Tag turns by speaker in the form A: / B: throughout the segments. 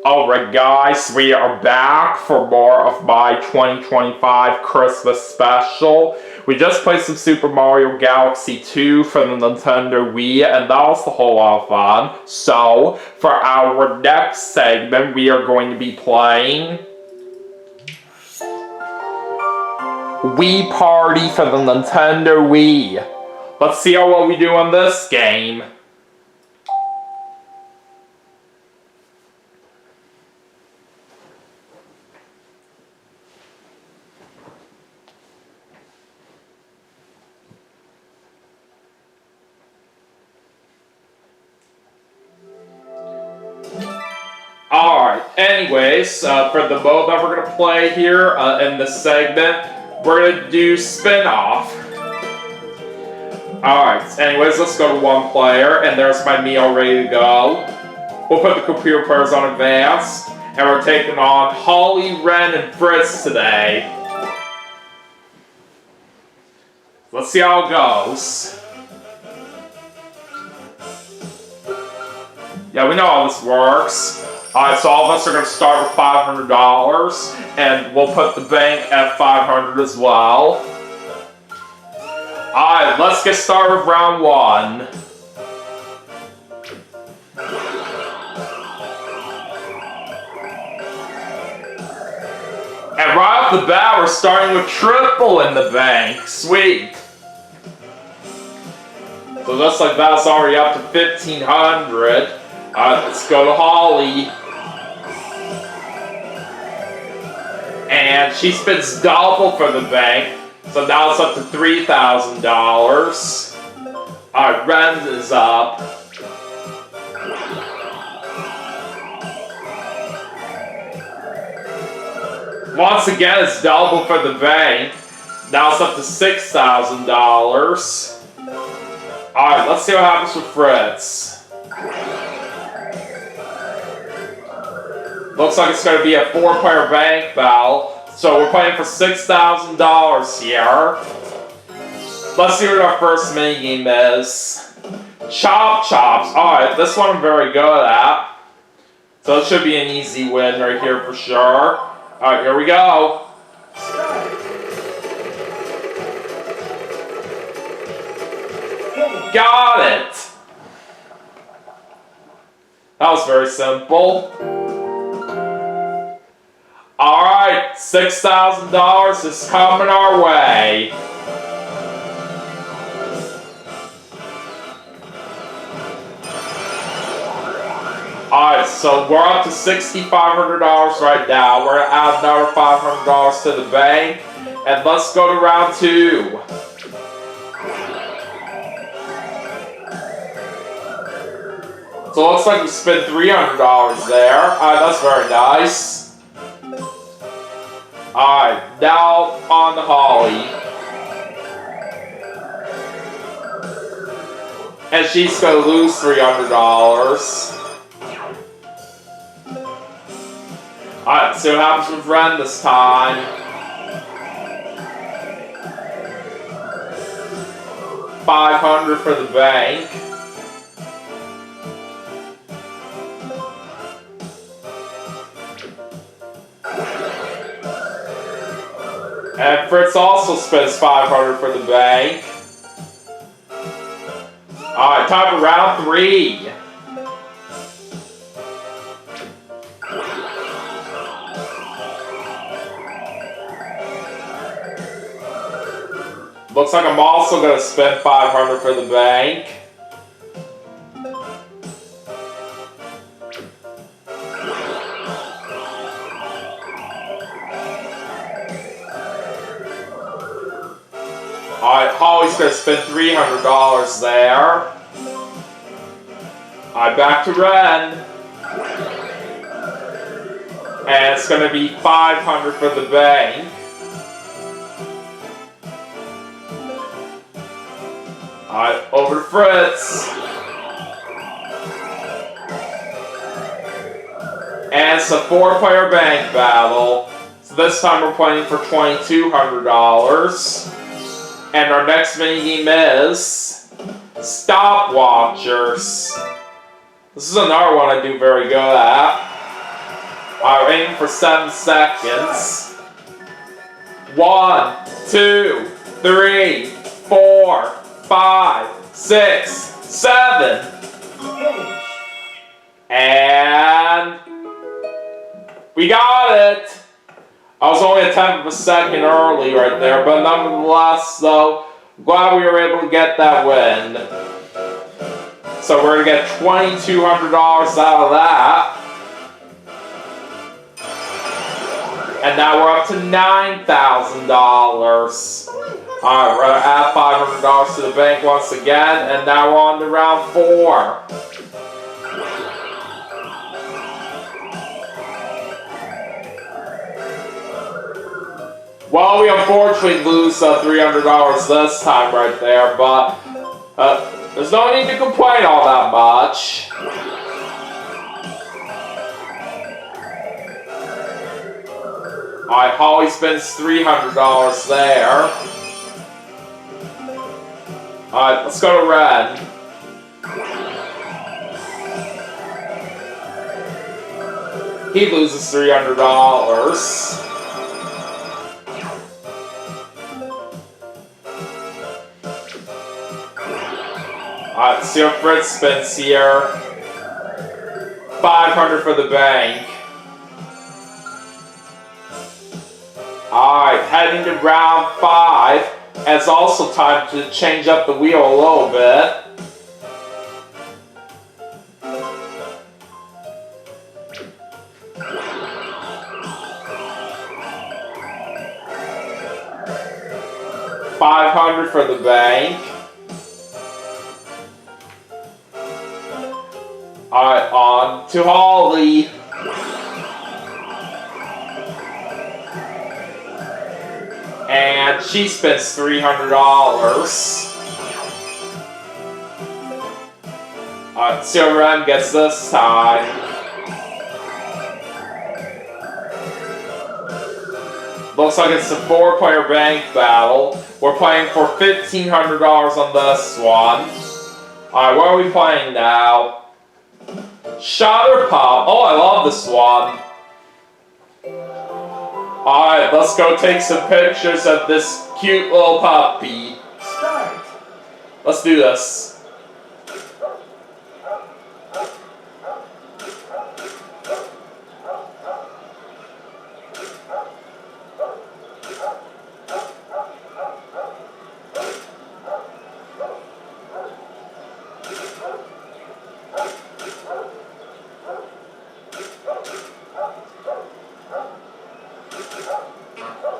A: Alright guys, we are back for more of my 2025 Christmas special. We just played some Super Mario Galaxy 2 for the Nintendo Wii, and that was a whole lot of fun. So, for our next segment, we are going to be playing Wii Party for the Nintendo Wii. Let's see how well we do on this game. Alright, anyways, for the mode that we're going to play here in this segment, we're going to do spin-off. Alright, anyways, let's go to one player, and there's my meal ready to go. We'll put the computer players on advanced, and we're taking on Holly, Ren, and Fritz today. Let's see how it goes. Yeah, we know how this works. Alright, so all of us are going to start with $500, and we'll put the bank at $500 as well. Alright, let's get started with round one. And right off the bat, we're starting with triple in the bank. Sweet. So just like that's already up to $1,500. Let's go to Holly. And she spends double for the bank, so now it's up to $3,000. Alright, Ren is up. Once again, it's double for the bank. Now it's up to $6,000. Alright, let's see what happens with Fritz. Looks like it's going to be a 4-player bank battle, so we're playing for $6,000 here. Let's see what our first minigame is. Chop Chops. Alright, this one I'm very good at. So it should be an easy win right here for sure. Alright, here we go. Got it! That was very simple. Alright, $6,000 is coming our way. Alright, so we're up to $6,500 right now. We're going to add another $500 to the bank. And let's go to round two. So it looks like we spent $300 there. Alright, that's very nice. Alright, now on to Holly. And she's going to lose $300. Alright, see what happens with Ren this time. $500 for the bank. And Fritz also spends $500 for the bank. Alright, time for round three. Looks like I'm also going to spend $500 for the bank. Alright, Holly's going to spend $300 there. Alright, back to Ren. And it's going to be $500 for the bank. Alright, over to Fritz. And it's a 4-player bank battle. So this time we're playing for $2,200. And our next minigame is Stopwatchers. This is another one I do very good at. I'm aiming for 7 seconds. 1, 2, 3, 4, 5, 6, 7. And we got it! I was only a tenth of a second early right there, but nonetheless, though, glad we were able to get that win. So we're gonna get $2,200 out of that. And now we're up to $9,000. Alright, we're gonna add $500 to the bank once again, and now we're on to round 4. Well, we unfortunately lose $300 this time right there, but there's no need to complain all that much. Alright, Holly spends $300 there. Alright, let's go to red. He loses $300. Alright, see what Fritz spends here. $500 for the bank. Alright, heading to round 5. And it's also time to change up the wheel a little bit. $500 for the bank. Alright, on to Holly. And she spends $300. Alright, see what Ren gets this time. Looks like it's a 4-player bank battle. We're playing for $1,500 on this one. Alright, what are we playing now? Shatter Pop. Oh, I love this one. Alright, let's go take some pictures of this cute little puppy.
B: Start.
A: Let's do this.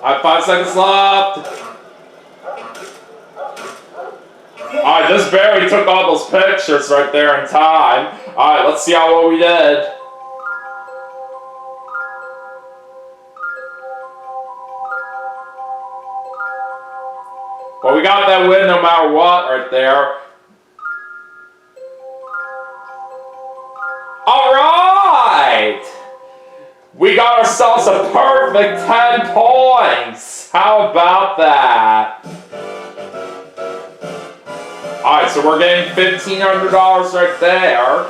A: Alright, 5 seconds left. Alright, this barely took all those pictures right there in time. Alright, let's see how well we did. Well, we got that win no matter what right there. Alright! We got ourselves a perfect 10 points! How about that? Alright, so we're getting $1,500 right there.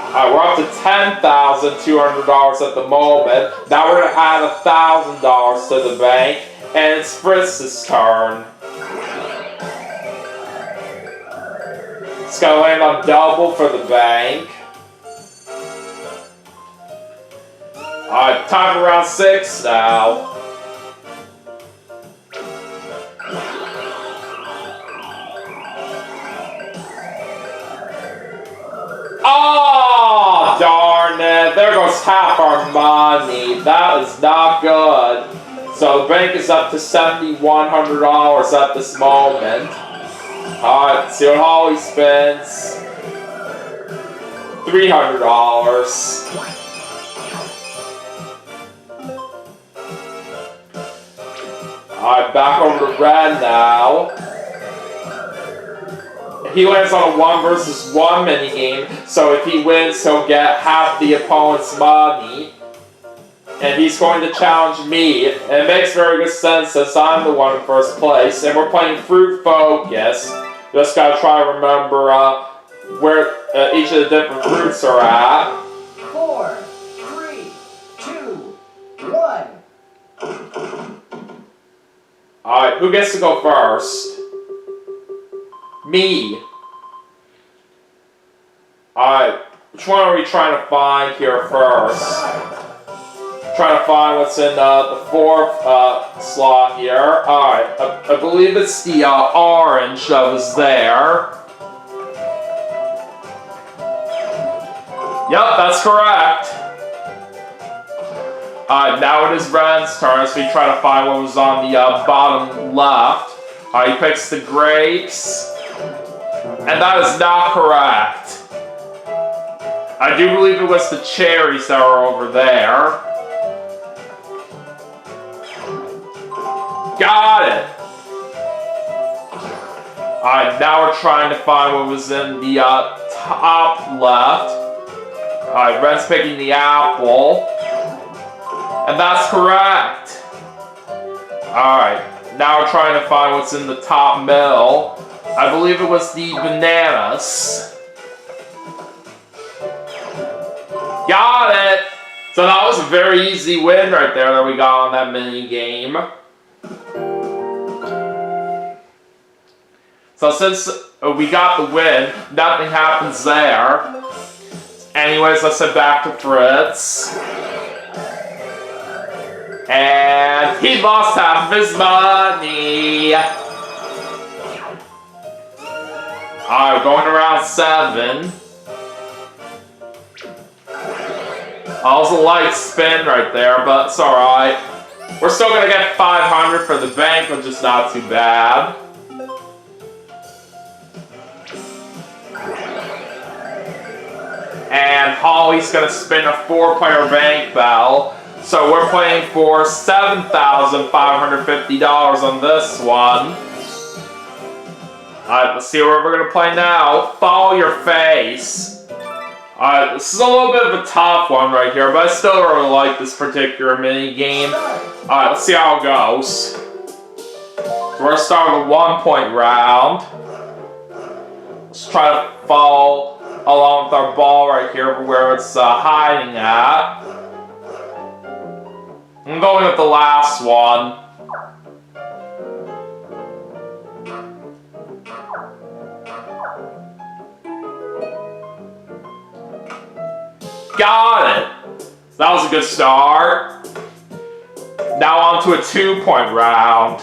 A: Alright, we're up to $10,200 at the moment. Now we're going to add $1,000 to the bank, and it's Fritz's turn. It's going to land on double for the bank. Alright, time for round 6 now. Oh, darn it. There goes half our money. That is not good. So the bank is up to $7,100 at this moment. Alright, see what Holly spends. $300. Alright, back over to red now. He lands on a 1 versus 1 minigame, so if he wins, he'll get half the opponent's money. And he's going to challenge me, and it makes very good sense since I'm the one in first place, and we're playing Fruit Focus. Just gotta try to remember where each of the different fruits are at.
B: 4, 3, 2, 1.
A: Alright, who gets to go first? Me. Alright, which one are we trying to find here first? Trying to find what's in the fourth slot here. Alright, I believe it's the orange that was there. Yep, that's correct. Now it is Ren's turn as we try to find what was on the bottom left. He picks the grapes. And that is not correct. I do believe it was the cherries that were over there. Got it! Now we're trying to find what was in the top left. Ren's picking the apple. And that's correct. Alright, now we're trying to find what's in the top middle. I believe it was the bananas. Got it! So that was a very easy win right there that we got on that mini game. So since we got the win, nothing happens there. Anyways, let's head back to Fritz. And he lost half of his money. Alright, going to round 7. That was a light spin right there, but it's alright. We're still gonna get 500 for the bank, which is not too bad. And Holly's gonna spin a 4-player bank bell. So we're playing for $7,550 on this one. Alright, let's see where we're gonna play now. Follow your face. Alright, this is a little bit of a tough one right here, but I still really like this particular mini game. Alright, let's see how it goes. So we're gonna start with a 1-point round. Let's try to follow along with our ball right here where it's hiding at. I'm going with the last one. Got it! That was a good start. Now on to a 2-point round.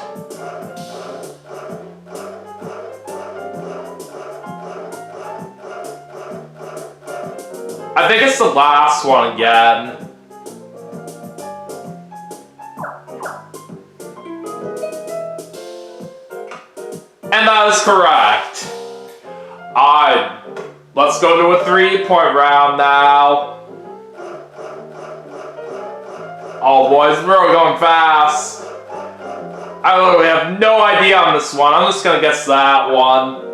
A: I think it's the last one again. And that is correct. Let's go to a 3-point round now. Oh boys, we're really going fast. I literally have no idea on this one. I'm just gonna guess that one.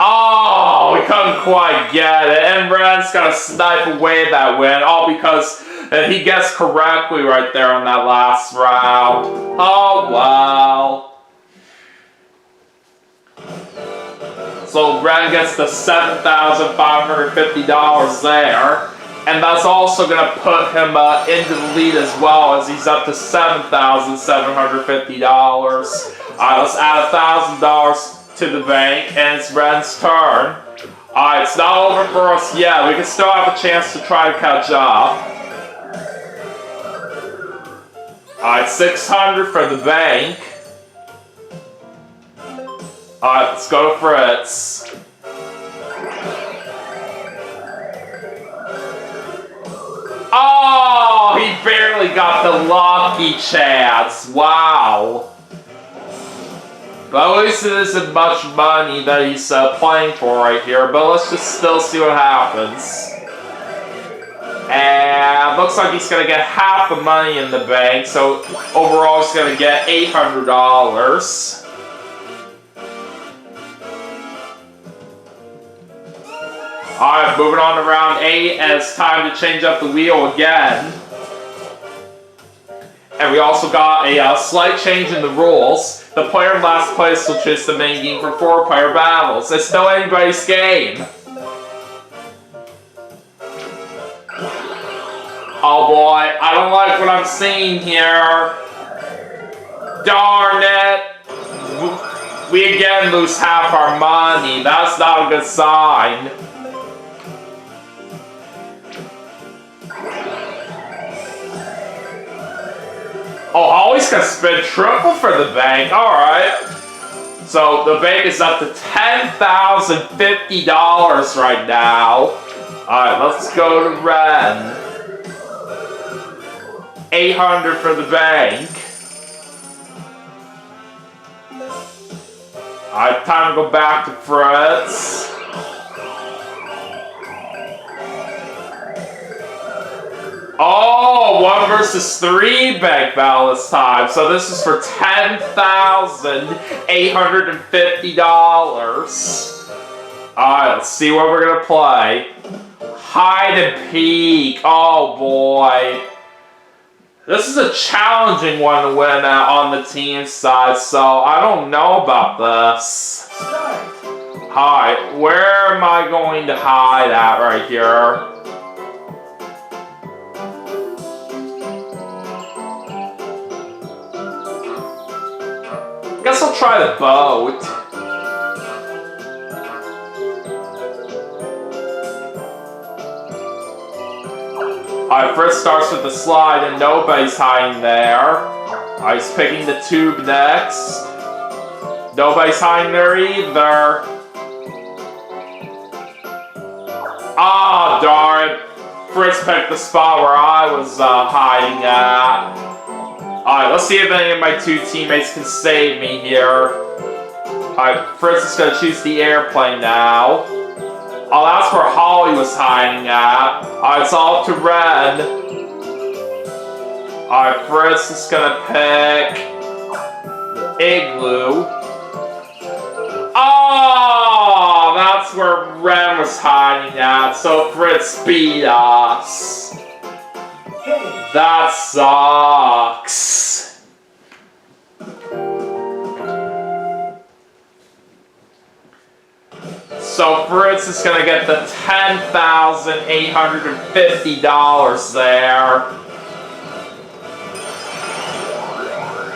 A: Oh, we couldn't quite get it. And Ren's gonna snipe away that win, all because he guessed correctly right there on that last round. Oh, wow. So Ren gets the $7,550 there. And that's also going to put him into the lead as well, as he's up to $7,750. Let's add $1,000 to the bank, and it's Ren's turn. It's not over for us yet. We can still have a chance to try to catch up. 600 for the bank. Let's go to Fritz. Oh, he barely got the lucky chance. Wow. But at least it isn't much money that he's playing for right here. But let's just still see what happens. And looks like he's going to get half the money in the bank. So overall he's going to get $800. Alright, moving on to round 8, and it's time to change up the wheel again. And we also got a slight change in the rules. The player in last place will choose the main game for 4-player battles. It's still anybody's game. Oh boy, I don't like what I'm seeing here. Darn it. We again lose half our money. That's not a good sign. Oh, Holly's gonna spend triple for the bank. Alright. So the bank is up to $10,050 right now. Alright, let's go to Ren. 800 for the bank. Alright, time to go back to Fritz. Oh, 1 versus 3 bank battle this time. So this is for $10,850. Alright, let's see what we're gonna play. Hide and peek. Oh boy. This is a challenging one to win on the team side, so I don't know about this. Hi, where am I going to hide at right here? I guess I'll try the boat. Alright, first starts with the slide and nobody's hiding there. Alright, he's picking the tube next. Nobody's hiding there either. Ah, darn. Fritz picked the spot where I was hiding at. Alright, let's see if any of my 2 teammates can save me here. Alright, Fritz is going to choose the airplane now. Oh, that's where Holly was hiding at. Alright, it's all up to Red. Alright, Fritz is going to pick the igloo. Oh, that's where Ren was hiding at. So Fritz beat us. That sucks. So Fritz is going to get the $10,850 there.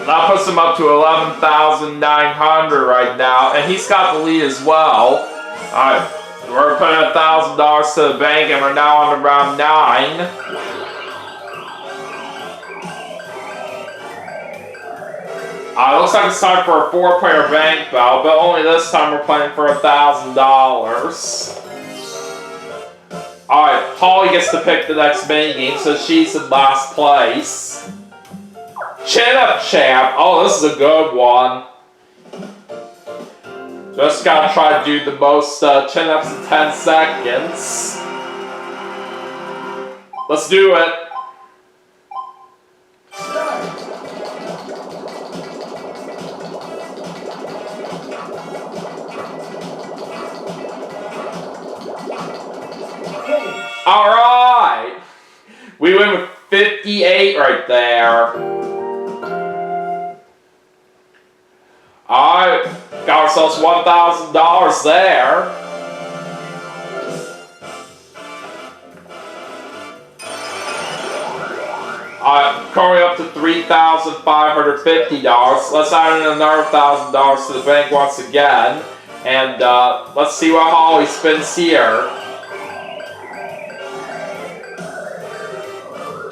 A: That puts him up to $11,900 right now, and he's got the lead as well. Alright, we're putting $1,000 to the bank, and we're now on to round 9. Looks like it's time for a 4-player bank battle, but only this time we're playing for $1,000. Alright, Holly gets to pick the next minigame, so she's in last place. Chin Up Champ. Oh, this is a good one. Just gotta try to do the most chin-ups in 10 seconds. Let's do it. Alright! We win with 58 right there. Alright, got ourselves $1,000 there. Currently up to $3,550. Let's add in another $1,000 to the bank once again. And let's see what Holly spins here.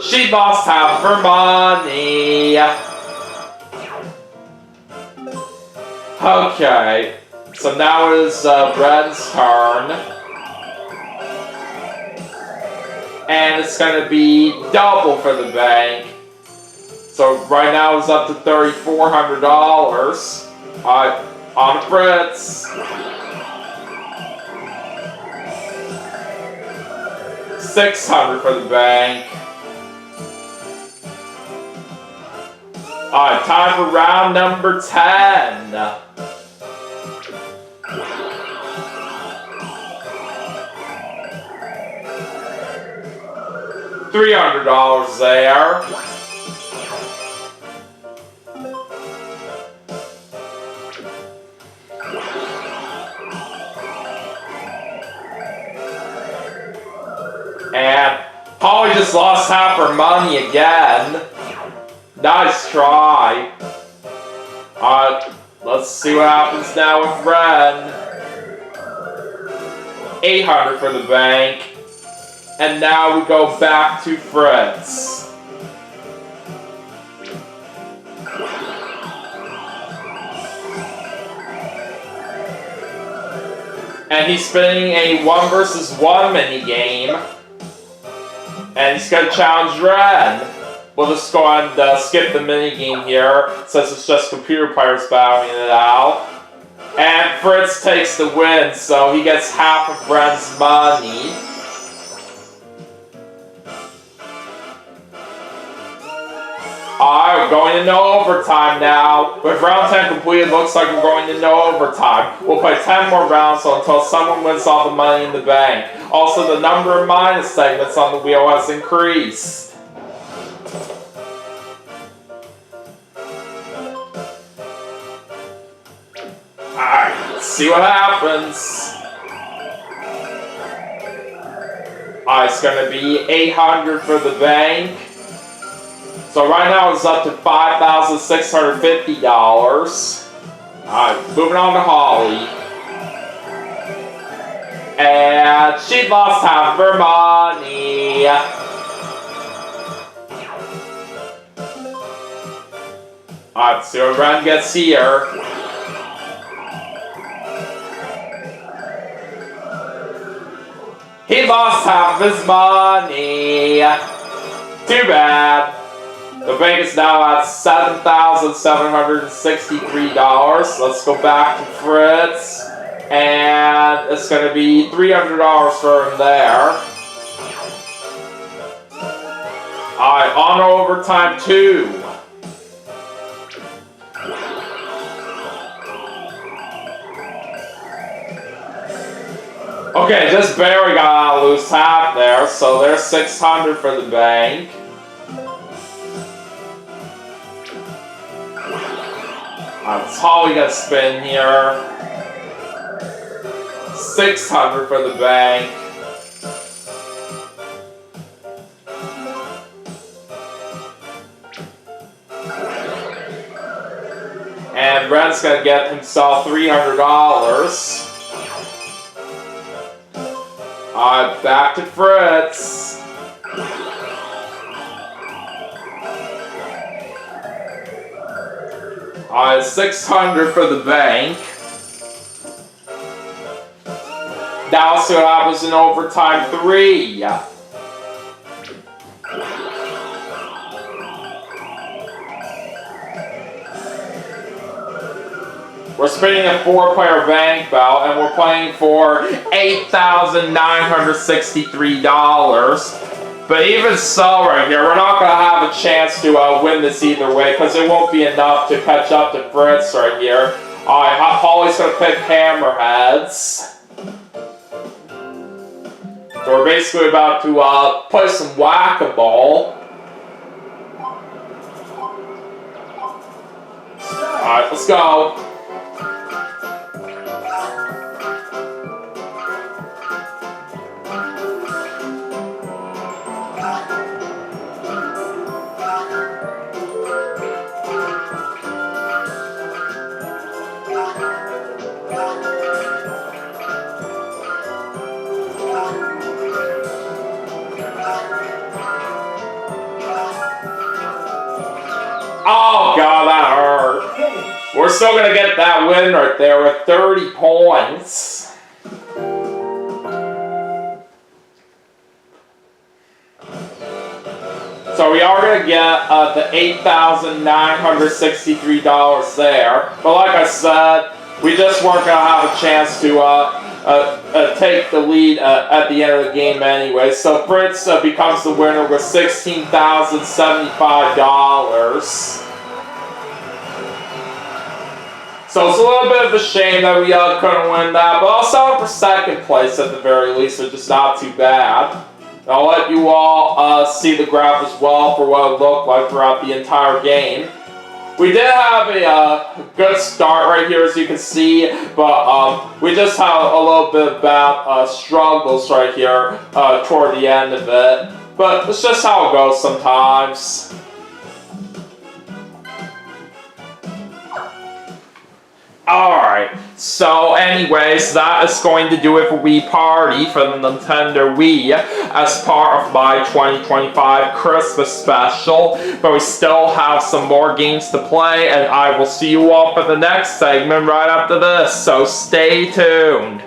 A: She lost half her money. Okay, so now it is Red's turn. And it's going to be double for the bank. So right now it's up to $3,400. On Fritz. $600 for the bank. Alright, time for round number 10. $300 there. And Holly just lost half her money again. Nice try. Let's see what happens now with Ren. 800 for the bank. And now we go back to Fritz. And he's spinning a 1 versus 1 minigame. And he's gonna challenge Ren. We'll just go ahead and skip the minigame here, since it's just computer players battling it out. And Fritz takes the win, so he gets half of Ren's money. Alright, we're going into overtime now. With round 10 completed, looks like we're going into overtime. We'll play 10 more rounds until someone wins all the money in the bank. Also, the number of minus segments on the wheel has increased. Alright, let's see what happens. Alright, it's going to be 800 for the bank. So right now it's up to $5,650. Alright, moving on to Holly. And she lost half her money. Alright, let's see what Ren gets here. He lost half of his money. Too bad. The bank is now at $7,763. Let's go back to Fritz. And it's going to be $300 for him there. Alright, on to overtime 2. Okay, just barely got out of loose half there, so there's 600 for the bank. That's all we gotta spin here. 600 for the bank. And Ren's gonna get himself $300. Alright, back to Fritz. 600 for the bank. Now let's see what happens in overtime 3. We're spinning a 4-player bank bout, and we're playing for $8,963. But even so, right here, we're not going to have a chance to win this either way, because it won't be enough to catch up to Fritz right here. Alright, Holly's going to pick Hammerheads. So we're basically about to play some whack-a-mole. Alright, let's go. Oh god, that hurt. We're still gonna get that win right there with 30 points. So we are gonna get the $8,963 there. But like I said, we just weren't gonna have a chance to take the lead at the end of the game anyway. So Fritz becomes the winner with $16,075. So it's a little bit of a shame that we couldn't win that, but I'll settle for second place at the very least, which is not too bad. And I'll let you all see the graph as well for what it looked like throughout the entire game. we did have a good start right here, as you can see, but we just have a little bit about struggles right here toward the end of it. But it's just how it goes sometimes. Alright, so anyways, that is going to do it for Wii Party for the Nintendo Wii as part of my 2025 Christmas special. But we still have some more games to play, and I will see you all for the next segment right after this, so stay tuned.